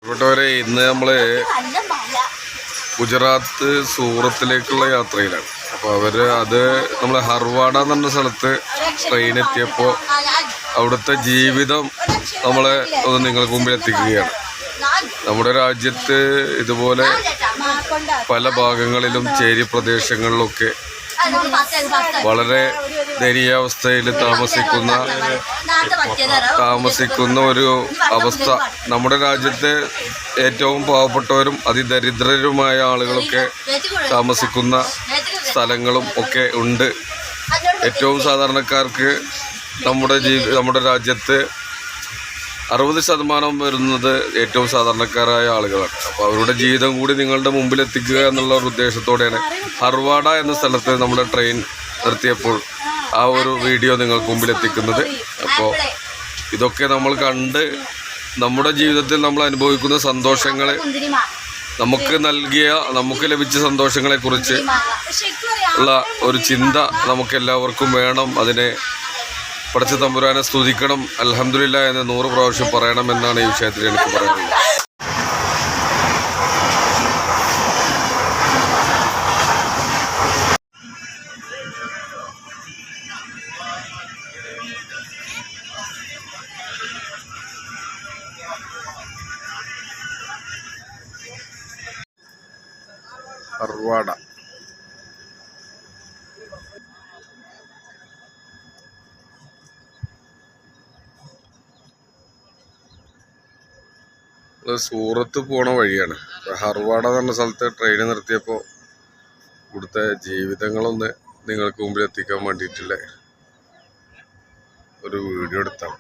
പ്രിയപ്പെട്ടവരെ, ഇന്ന് നമ്മൾ ഗുജറാത്ത് സൂറത്തിലേക്കുള്ള യാത്രയിലാണ്. അപ്പോൾ നമ്മൾ ഹർവാഡ എന്ന് പറഞ്ഞ സ്ഥലത്ത് ട്രെയിൻ എത്തിയപ്പോൾ അവിടുത്തെ ജീവിതം നമ്മളെ ഒന്ന് നിങ്ങൾക്ക് മുമ്പിൽ എത്തിക്കുകയാണ്. നമ്മുടെ രാജ്യത്ത് ഇതുപോലെ പല ഭാഗങ്ങളിലും ചേരി പ്രദേശങ്ങളിലൊക്കെ വളരെ ദയനീയാവസ്ഥയിൽ താമസിക്കുന്ന ഒരു അവസ്ഥ. നമ്മുടെ രാജ്യത്തെ ഏറ്റവും പാവപ്പെട്ടവരും അതിദരിദ്രരുമായ ആളുകളൊക്കെ താമസിക്കുന്ന സ്ഥലങ്ങളും ഒക്കെ ഉണ്ട്. ഏറ്റവും സാധാരണക്കാർക്ക് നമ്മുടെ രാജ്യത്ത് 60% വരുന്നത് ഏറ്റവും സാധാരണക്കാരായ ആളുകളാണ്. അപ്പോൾ അവരുടെ ജീവിതം കൂടി നിങ്ങളുടെ മുമ്പിൽ എത്തിക്കുക എന്നുള്ള ഒരു ഉദ്ദേശത്തോടെയാണ് ഹർവാഡ എന്ന സ്ഥലത്ത് നമ്മുടെ ട്രെയിൻ നിർത്തിയപ്പോൾ ആ ഒരു വീഡിയോ നിങ്ങൾക്ക് മുമ്പിൽ എത്തിക്കുന്നത്. അപ്പോൾ ഇതൊക്കെ നമ്മൾ കണ്ട് നമ്മുടെ ജീവിതത്തിൽ നമ്മൾ അനുഭവിക്കുന്ന സന്തോഷങ്ങൾ, നമുക്ക് ലഭിച്ച സന്തോഷങ്ങളെക്കുറിച്ച് ഉള്ള ഒരു ചിന്ത നമുക്കെല്ലാവർക്കും വേണം. അതിനെ പടച്ച തമ്പുരാനെ സ്തുതിക്കണം, അൽഹംദുലില്ലാഹ് എന്ന് 100 പ്രാവശ്യം പറയണമെന്നാണ് ഈ വിഷയത്തിൽ എനിക്ക് പറയാനുള്ളത്. ഹർവാഡ സൂറത്ത് പോണ വഴിയാണ്. ഹർവാഡ എന്ന് പറഞ്ഞ സ്ഥലത്ത് ട്രെയിൻ നിർത്തിയപ്പോൾ ഇവിടുത്തെ ജീവിതങ്ങളൊന്ന് നിങ്ങൾക്ക് മുമ്പിൽ എത്തിക്കാൻ വേണ്ടിയിട്ടുള്ള ഒരു വീഡിയോ എടുത്താണ്.